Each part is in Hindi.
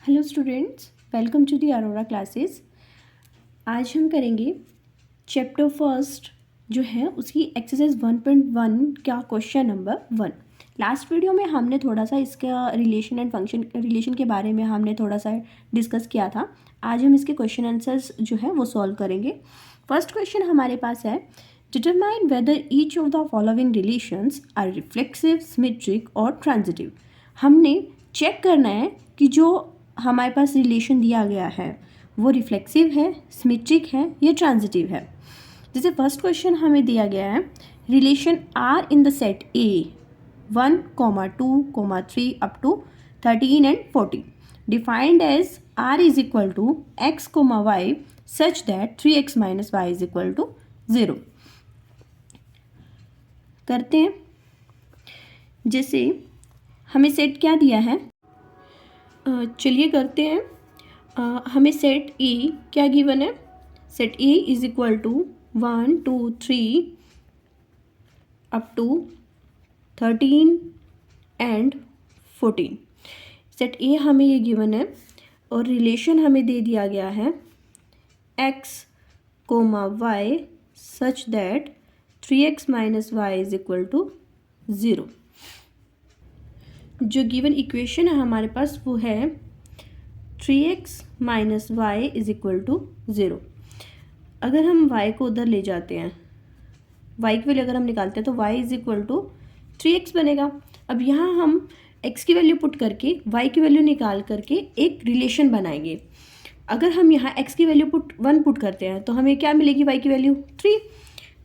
Hello students, welcome to the Arora classes. आज हम करेंगे चैप्टर फर्स्ट जो है उसकी एक्सरसाइज 1.1 का क्वेश्चन नंबर 1। लास्ट वीडियो में हमने थोड़ा सा इसका रिलेशन एंड फंक्शन रिलेशन के बारे में हमने थोड़ा सा डिस्कस किया था। आज हम इसके क्वेश्चन आंसर्स जो है वो सॉल्व करेंगे। फर्स्ट क्वेश्चन हमारे पास है, determine whether each of the following relations are reflexive, symmetric और ट्रांजिटिव। हमने चेक करना है कि जो हमारे पास रिलेशन दिया गया है वो रिफ्लेक्सिव है, सिमेट्रिक है या ट्रांजिटिव है। जैसे फर्स्ट क्वेश्चन हमें दिया गया है, relation R in the set A 1, 2, 3 up to 13 and 14 defined as R is equal to X Y such that 3x minus Y is equal to 0। करते हैं। जैसे हमें सेट क्या दिया है, चलिए करते हैं। हमें सेट ए क्या गिवन है, set A is equal to 1, 2, 3 up to 13 and 14। Set A हमें ये गिवन है और रिलेशन हमें दे दिया गया है x, y such that 3x minus Y is equal to 0। जो गिवन इक्वेशन है हमारे पास वो है 3x minus Y is equal to 0। अगर हम y को उधर ले जाते हैं, y की वैल्यू अगर हम निकालते हैं तो y is equal to 3x बनेगा। अब यहाँ हम x की वैल्यू पुट करके y की वैल्यू निकाल करके एक रिलेशन बनाएंगे। अगर हम यहाँ x की वैल्यू 1 पुट करते हैं तो हमें क्या मिलेगी, y की वैल्यू 3।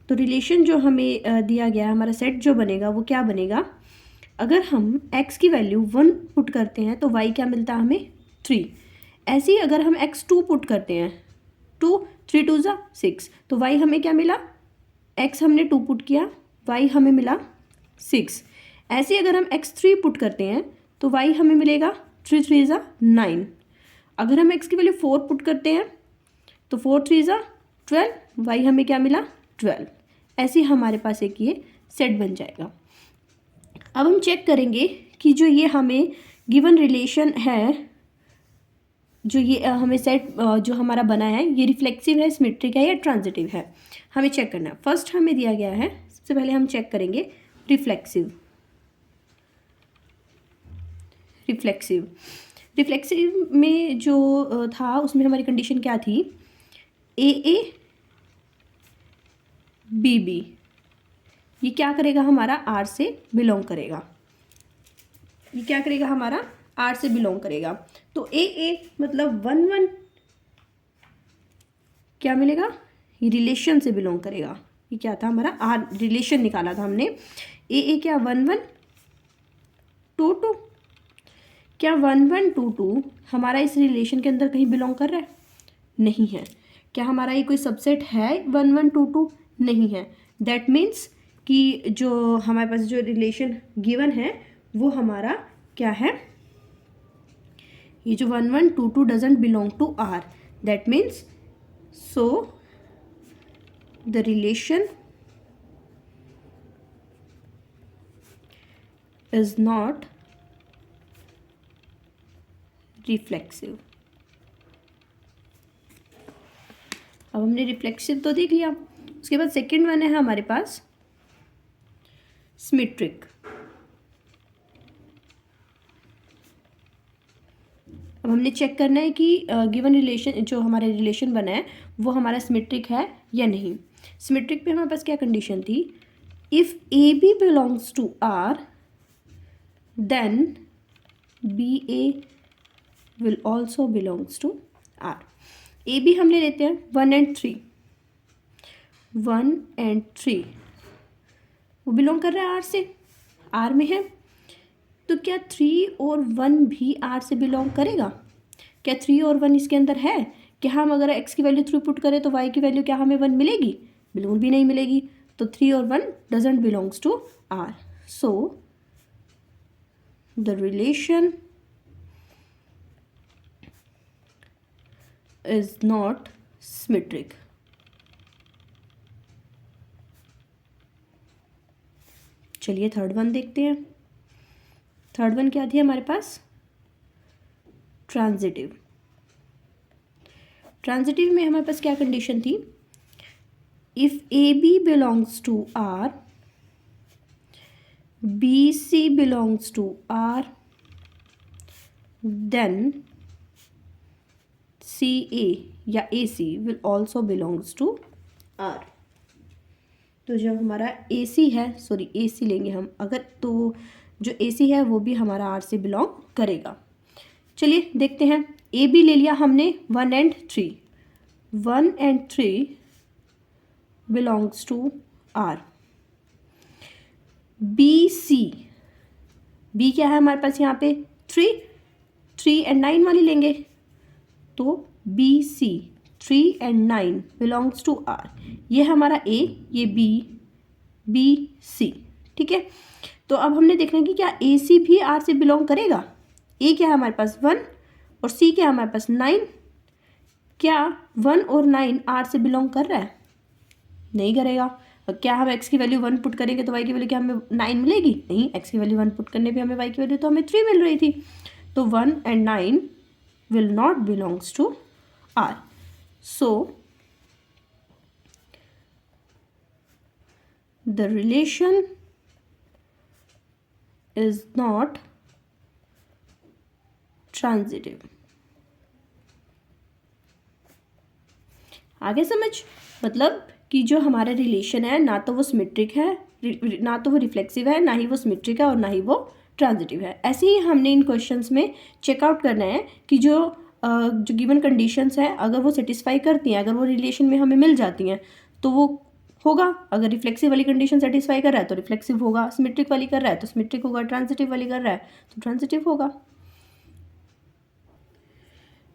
तो रिलेशन जो हमें दिया गया है, हमारा सेट जो बनेगा वो क्या बनेगा, अगर हम x की वैल्यू 1 पुट करते हैं तो y क्या मिलता है हमें 3। ऐसे ही अगर हम x2 पुट करते हैं, 2 3 2 ज़ा 6, तो y हमें क्या मिला, x हमने 2 पुट किया, y हमें मिला 6। ऐसे ही अगर हम x3 पुट करते हैं तो y हमें मिलेगा 3 3 ज़ा 9। अगर हम x की वैल्यू 4 पुट करते हैं तो 4 3 ज़ा 12, y हमें क्या मिला 12। ऐसे हमारे पास एक ये सेट बन जाएगा। अब हम चेक करेंगे कि जो ये हमें गिवन रिलेशन है, जो ये हमें सेट जो हमारा बना है ये रिफ्लेक्सिव है, सिमेट्रिक है या ट्रांजिटिव है, हमें चेक करना है। फर्स्ट हमें दिया गया है, सबसे पहले हम चेक करेंगे रिफ्लेक्सिव। रिफ्लेक्सिव रिफ्लेक्सिव में जो था उसमें हमारी कंडीशन क्या थी, ए ए बी बी, ये क्या करेगा हमारा आर से बिलोंग करेगा। ये क्या करेगा हमारा आर से बिलोंग करेगा। तो ए ए मतलब 1 1 क्या मिलेगा, ये रिलेशन से बिलोंग करेगा। ये क्या था हमारा आर रिलेशन निकाला था हमने। ए ए क्या 1 1 2 2, क्या 1 1 2 2 हमारा इस रिलेशन के अंदर कहीं बिलोंग कर रहा है, नहीं है। क्या हमारा ये कोई सबसेट है 1 1 2 2, नहीं है। दैट मीन्स कि जो हमारे पास जो रिलेशन गिवन है वो हमारा क्या है, ये जो 1 1 2 2 doesn't belong to R. That means so the relation is not reflexive। अब हमने रिफ्लेक्सिव तो देख लिया, उसके बाद सेकंड वन है हमारे पास सिमेट्रिक। अब हमने चेक करना है कि गिवन रिलेशन जो हमारा रिलेशन बना है वो हमारा सिमेट्रिक है या नहीं। सिमेट्रिक पे हमारे पास क्या कंडीशन थी, if A B belongs to R then B A will also belongs to R. A B हम ले लेते हैं 1 एंड 3, 1 एंड 3 वो बिलोंग कर रहा है आर से, आर में है। तो क्या 3 और 1 भी आर से बिलोंग करेगा, क्या 3 और 1 इसके अंदर है। क्या हम अगर x की वैल्यू 3 पुट करें तो y की वैल्यू क्या हमें 1 मिलेगी, बिल्कुल भी नहीं मिलेगी। तो 3 और 1 doesn't belongs to R. So the relation is not symmetric. चलिए थर्ड वन देखते हैं। थर्ड वन क्या थी हमारे पास, ट्रांजिटिव। ट्रांजिटिव में हमारे पास क्या कंडीशन थी, if A B belongs to R, B C belongs to R, then C A या A C will also belongs to R. तो जो हमारा ए सी है, सॉरी ए सी लेंगे हम अगर, तो जो ए सी है वो भी हमारा आर से बिलोंग करेगा। चलिए देखते हैं, ए बी ले लिया हमने 1 and 3, 1 and 3 belongs to R. B C, B क्या है हमारे पास यहाँ पे 3 and 9 वाली लेंगे, तो B C 3 and 9 belongs to R. ये हमारा ए, ये बी, बी सी, ठीक है। तो अब हमने देखना है कि क्या ए सी भी आर से बिलोंग करेगा। ए क्या है हमारे पास 1 और सी क्या है हमारे पास 9, क्या 1 और 9 आर से बिलोंग कर रहा है, नहीं करेगा। क्या हम x की वैल्यू 1 पुट करेंगे तो y की वैल्यू क्या हमें 9 मिलेगी, नहीं, x की वैल्यू 1 पुट करने पे हमें y की वैल्यू तो हमें 3 मिल रही थी। तो 1 and 9 will not belongs to R. So the relation is not transitive. आगे समझ, मतलब कि जो हमारा रिलेशन है ना तो वो सिमेट्रिक है, ना तो वो रिफ्लेक्सिव है, ना ही वो सिमेट्रिक है और ना ही वो ट्रांजिटिव है। ऐसे ही हमने इन क्वेश्चंस में चेकआउट करना है कि जो गिवन कंडीशंस है अगर वो सेटिस्फाई करती हैं, अगर वो रिलेशन में हमें मिल जाती हैं तो वो होगा। अगर रिफ्लेक्सिव वाली कंडीशन सेटिस्फाई कर रहा है तो रिफ्लेक्सिव होगा, सिमेट्रिक वाली कर रहा है तो सिमेट्रिक होगा, ट्रांजिटिव वाली कर रहा है तो ट्रांजिटिव होगा।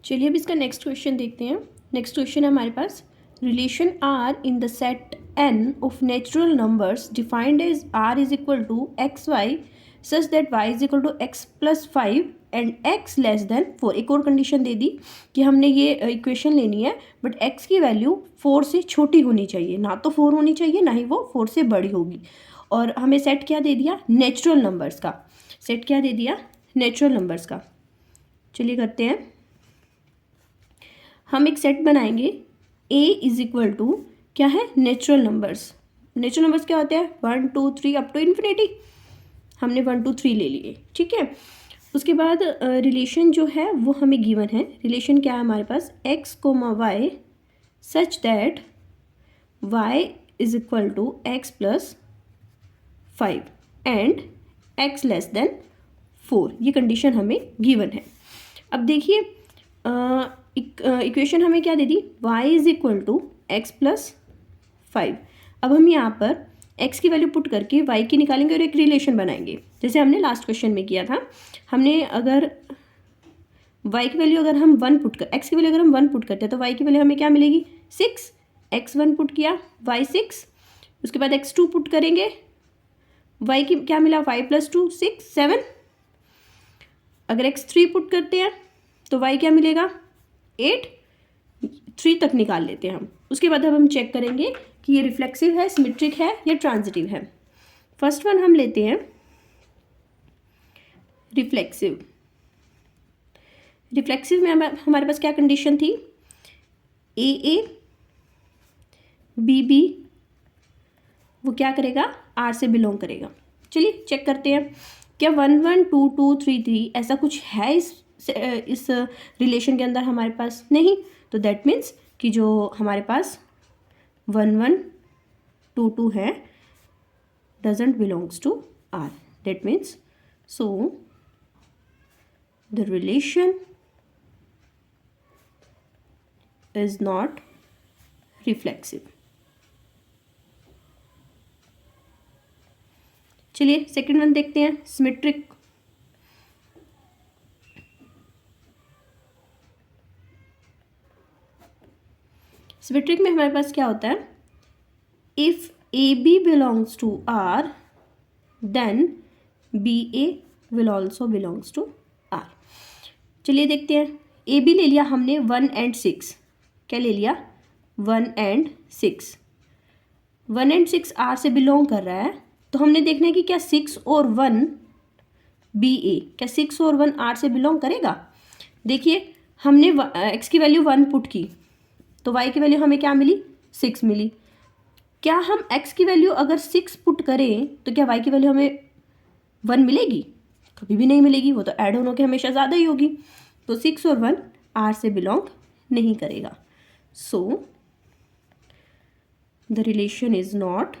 चलिए अब इसका नेक्स्ट क्वेश्चन देखते हैं। नेक्स्ट क्वेश्चन है हमारे पास, relation R in the set N of natural numbers defined as R is equal to X Y such that Y is equal to X plus 5 and X less than 4। एक और कंडीशन दे दी कि हमने ये इक्वेशन लेनी है बट एक्स की वैल्यू 4 से छोटी होनी चाहिए, ना तो 4 होनी चाहिए ना ही वो 4 से बड़ी होगी। और हमें सेट क्या दे दिया, नेचुरल नंबर्स का। सेट क्या दे दिया, नेचुरल नंबर्स का। चलिए करते हैं, हम एक सेट बनाएंगे a इज इक्वल टू क्या है, नेचुरल नंबर्स। नेचुरल नंबर्स क्या होते हैं, 1 2 3 अप टू इन्फिनिटी। हमने 1 2 3 ले लिए, ठीक है। उसके बाद रिलेशन जो है वो हमें गिवन है। रिलेशन क्या है हमारे पास, x, y such that y is equal to X plus 5 and x less than 4। ये कंडीशन हमें गिवन है। अब देखिए इक्वेशन हमें क्या दे दी, y is equal to X plus 5। अब हम यहाँ पर x की वैल्यू पुट करके y की निकालेंगे और एक रिलेशन बनाएंगे, जैसे हमने लास्ट क्वेश्चन में किया था। हमने अगर y की वैल्यू अगर हम 1 पुट कर, x की वैल्यू अगर हम 1 पुट करते हैं तो y की वैल्यू हमें क्या मिलेगी 6। x1 पुट किया, y 6। उसके बाद x2 पुट करेंगे, y की क्या मिला 5 प्लस 2 6 7। अगर x3 पुट करते हैं तो y क्या मिलेगा 8। 3 तक निकाल लेते हैं हम। उसके बाद अब हम चेक करेंगे कि ये रिफ्लेक्सिव है, सिमेट्रिक है या ट्रांजिटिव है। फर्स्ट वन हम लेते हैं रिफ्लेक्सिव। रिफ्लेक्सिव में हमारे पास क्या कंडीशन थी, ए बी वो क्या करेगा, आर से बिलोंग करेगा। चलिए चेक करते हैं, क्या 1 1 2 2 3 3 ऐसा कुछ है इस रिलेशन के अंदर हमारे पास, नहीं। तो दैट मीन्स कि जो हमारे पास 1 1 2 2 है doesn't belongs to R. That means so the relation is not reflexive। चलिए सेकेंड वन देखते हैं, सिमेट्रिक। सिमेट्रिक में हमारे पास क्या होता है, if A B belongs to R then B A will also belongs to R. चलिए देखते हैं, ए बी ले लिया हमने 1 and 6। क्या ले लिया 1 and 6। 1 and 6 आर से बिलोंग कर रहा है, तो हमने देखना है कि क्या 6 और 1 बी ए, क्या 6 और 1 आर से बिलोंग करेगा। देखिए हमने x की वैल्यू 1 पुट की तो y की वैल्यू हमें क्या मिली, 6 मिली। क्या हम x की वैल्यू अगर 6 पुट करें तो क्या y की वैल्यू हमें 1 मिलेगी? कभी भी नहीं मिलेगी, वो तो ऐड होने के हमेशा ज़्यादा ही होगी। तो 6 और 1 R से बिलोंग नहीं करेगा। सो the relation is not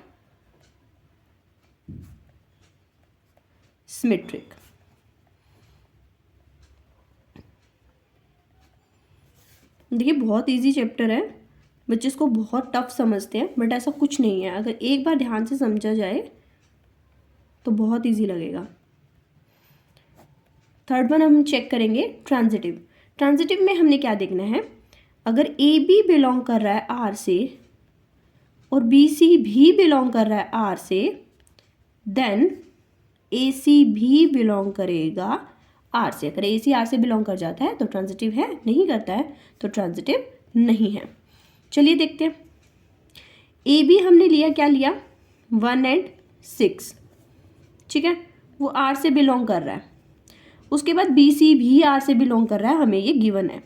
symmetric. देखिए बहुत इजी चैप्टर है, बच्चे इसको बहुत टफ समझते हैं, बट ऐसा कुछ नहीं है। अगर एक बार ध्यान से समझा जाए तो बहुत इजी लगेगा। थर्ड वन हम चेक करेंगे ट्रांजिटिव। ट्रांजिटिव में हमने क्या देखना है, अगर ए बी बिलोंग कर रहा है आर से और बी सी भी बिलोंग कर रहा है आर से, देन ए सी भी बिलोंग करेगा आर से। अगर ए सी आर से बिलोंग कर जाता है तो ट्रांजिटिव है, नहीं करता है तो ट्रांजिटिव नहीं है। चलिए देखते हैं। ए बी हमने लिया, क्या लिया, 1 and 6, ठीक है, वो आर से बिलोंग कर रहा है। उसके बाद बी सी भी आर से बिलोंग कर रहा है, हमें ये गिवन है।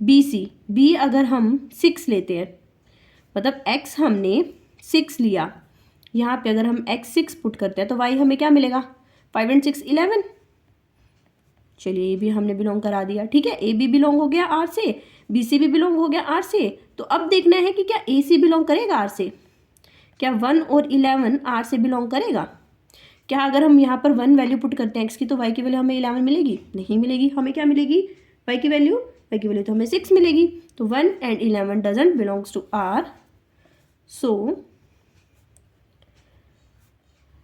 बी सी बी अगर हम 6 लेते हैं, मतलब x हमने 6 लिया, यहाँ पे अगर हम x 6 पुट करते हैं तो y हमें क्या मिलेगा, 5 and 6 11। चलिए ए बी हमने बिलोंग करा दिया, ठीक है, ए बी बिलोंग हो गया आर से, बी सी भी बिलोंग हो गया आर से। तो अब देखना है कि क्या ए सी बिलोंग करेगा आर से, क्या 1 और 11 आर से बिलोंग करेगा। क्या अगर हम यहाँ पर 1 वैल्यू पुट करते हैं x की तो y की वैल्यू हमें 11 मिलेगी, नहीं मिलेगी। हमें क्या मिलेगी, y की वैल्यू तो हमें 6 मिलेगी। तो 1 and 11 doesn't belongs to r, so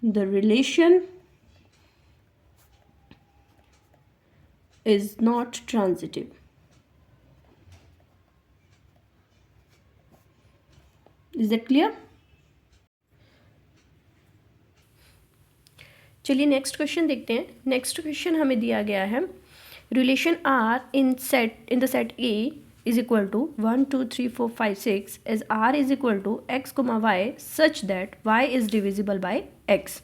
the relation is not transitive. Is that clear? चलिए नेक्स्ट क्वेश्चन देखते हैं। नेक्स्ट क्वेश्चन हमें दिया गया है, relation R in the set A is equal to 1 2 3 4 5 6 as R is equal to x comma y such that Y is divisible by x.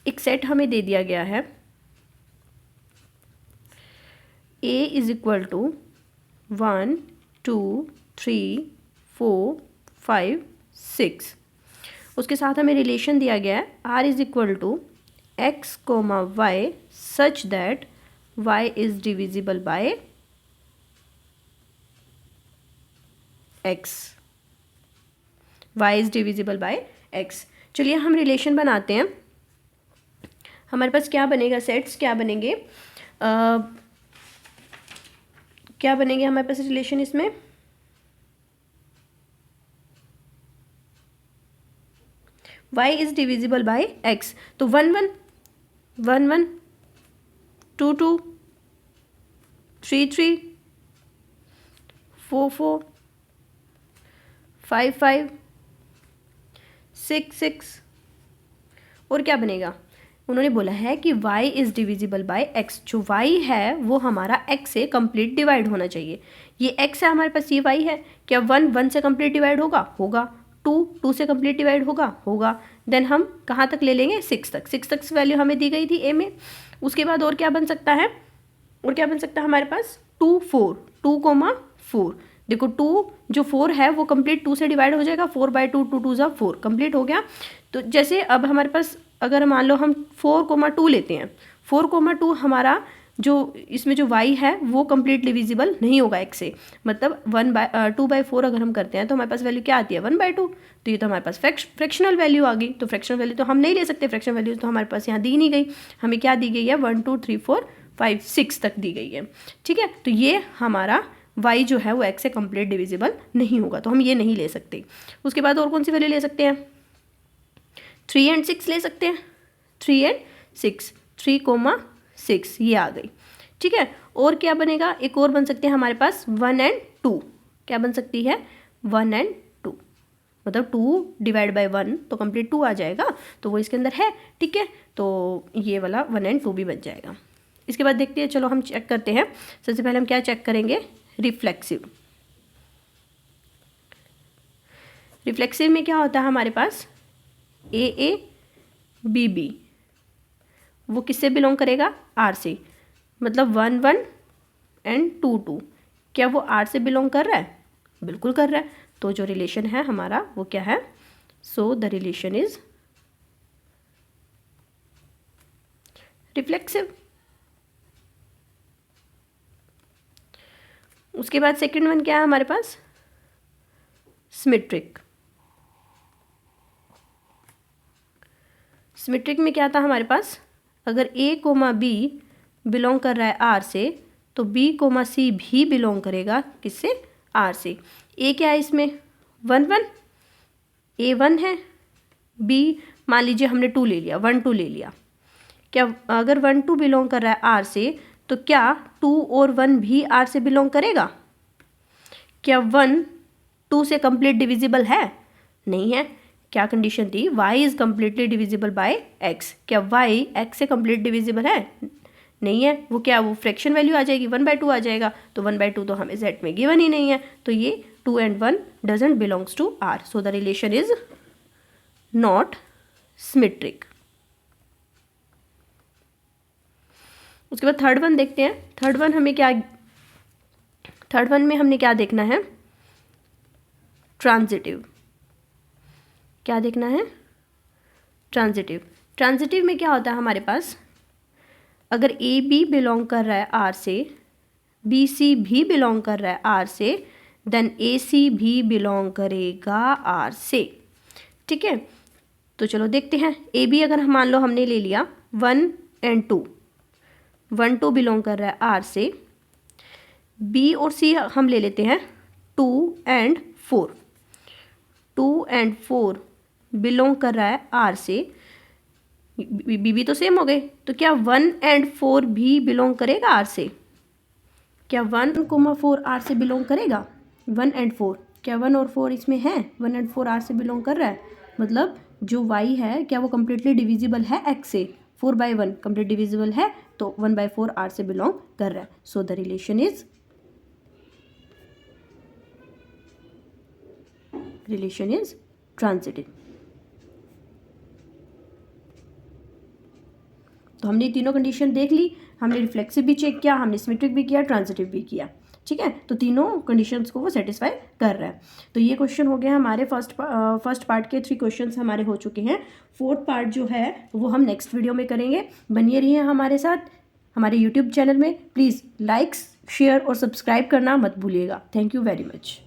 एक सेट हमें दे दिया गया है, ए इज इक्वल टू 1 2 3 4 5 6। उसके साथ हमें रिलेशन दिया गया है R is equal to x comma y such that y is divisible by x, y is divisible by x। चलिए हम रिलेशन बनाते हैं। हमारे पास क्या बनेगा, सेट्स क्या बनेंगे, क्या बनेंगे हमारे पास रिलेशन इसमें, y is divisible by x। तो 1 1 1 1 2 2 3 3 4 4 5 5 6 6। और क्या बनेगा, उन्होंने बोला है कि y is divisible by x। जो y है वो हमारा x से कंप्लीट डिवाइड होना चाहिए। ये x है हमारे पास, ये y है। क्या 1 1 से कंप्लीट डिवाइड होगा, होगा। 2 2 से कंप्लीट डिवाइड होगा, होगा। देन हम कहाँ तक ले लेंगे, 6 तक। 6 तक वैल्यू हमें दी गई थी a में। उसके बाद और क्या बन सकता है, और क्या बन सकता है हमारे पास, 2 4 2 कोमा 4। देखो 2 जो 4 है वो कंप्लीट 2 से डिवाइड हो जाएगा, 4 बाई 2 2 2 ज़ा 4 कंप्लीट हो गया। तो जैसे अब हमारे पास अगर मान लो हम 4 कोमा 2 लेते हैं, 4 कोमा 2 हमारा जो इसमें जो y है वो कंप्लीट डिविजिबल नहीं होगा x से। मतलब 2/4 अगर हम करते हैं तो हमारे पास वैल्यू क्या आती है, 1/2। तो ये तो हमारे पास फ्रैक्शनल वैल्यू आ गई। तो फ्रैक्शनल वैल्यू तो हम नहीं ले सकते, फ्रैक्शनल वैल्यू तो हमारे पास यहाँ दी नहीं गई। हमें क्या दी गई है, 1 2 3 4 5 6 तक दी गई है, ठीक है। तो ये हमारा y जो है वो x से कंप्लीट डिविजिबल नहीं होगा, तो हम ये नहीं ले सकते। उसके बाद और कौन सी वैल्यू ले सकते हैं, 3 and 6 ले सकते हैं। 3 and 6 3 कोमा 6 ये आ गई, ठीक है। और क्या बनेगा, एक और बन सकते हैं हमारे पास 1 and 2। क्या बन सकती है, 1 and 2, मतलब 2 डिवाइड बाई 1 तो कंप्लीट 2 आ जाएगा, तो वो इसके अंदर है, ठीक है। तो ये वाला 1 and 2 भी बन जाएगा। इसके बाद देखते हैं, चलो हम चेक करते हैं। सबसे पहले हम क्या चेक करेंगे, रिफ्लेक्सिव। रिफ्लेक्सिव में क्या होता है हमारे पास, ए बी बी, वो किससे बिलोंग करेगा, आर से। मतलब 1 1 एंड 2 2, क्या वो R से बिलोंग कर रहा है? बिल्कुल कर रहा है। तो जो रिलेशन है हमारा वो क्या है? सो द रिलेशन इज रिफ्लेक्सिव। उसके बाद सेकंड वन क्या है हमारे पास? सिमेट्रिक। सिमेट्रिक में क्या था हमारे पास? अगर A कोमा B बिलोंग कर रहा है R से, तो B कोमा C भी बिलोंग करेगा किससे? R से। A क्या है इसमें? 1 1, A 1 है, B मान लीजिए हमने 2 ले लिया, 1 2 ले लिया। क्या अगर 1 2 बिलोंग कर रहा है R से, तो क्या 2 और 1 भी R से बिलोंग करेगा? क्या 1 2 से कंप्लीट डिविजिबल है? नहीं है। क्या कंडीशन थी? y is completely divisible by x। क्या y x से कंप्लीट डिविजिबल है? नहीं है। वो क्या, वो फ्रैक्शन वैल्यू आ जाएगी, 1/2 आ जाएगा। तो 1/2 तो हमें z में गिवन ही नहीं है, तो ये 2 and 1 doesn't belongs to R। So the relation is not symmetric. उसके बाद थर्ड वन देखते हैं। थर्ड वन में हमने क्या देखना है? ट्रांजिटिव। क्या देखना है? ट्रांजिटिव। ट्रांजिटिव में क्या होता है हमारे पास? अगर ए बी बिलोंग कर रहा है आर से, बी सी भी बिलोंग कर रहा है आर से, देन ए सी भी बिलोंग करेगा आर से। ठीक है, तो चलो देखते हैं। ए बी अगर मान लो हमने ले लिया 1 and 2, 1 2 बिलोंग कर रहा है आर से। बी और सी हम ले लेते हैं 2 and 4, 2 and 4 बिलोंग कर रहा है आर से। बी भी तो सेम हो गए, तो क्या 1 and 4 भी बिलोंग करेगा आर से? क्या 1, 4 आर से बिलोंग करेगा? 1 and 4, क्या 1 और 4 इसमें है? 1 and 4 आर से बिलोंग कर रहा है, मतलब जो y है क्या वो कम्प्लीटली डिविजिबल है x से? 4/1 कम्प्लीट डिविजिबल है, तो 1/4 आर से बिलोंग कर रहा है। सो द रिलेशन इज ट्रांजिटिव। तो हमने तीनों कंडीशन देख ली, हमने रिफ्लेक्सिव भी चेक किया, हमने सिमेट्रिक भी किया, ट्रांजिटिव भी किया। ठीक है, तो तीनों कंडीशंस को वो सेटिस्फाई कर रहा है। तो ये क्वेश्चन हो गया हमारे फर्स्ट पार्ट के 3 क्वेश्चंस हमारे हो चुके हैं। फोर्थ पार्ट जो है वो हम नेक्स्ट वीडियो में करेंगे। बनिए रहिए हमारे साथ हमारे यूट्यूब चैनल में। प्लीज़ लाइक शेयर और सब्सक्राइब करना मत भूलिएगा। Thank you very much.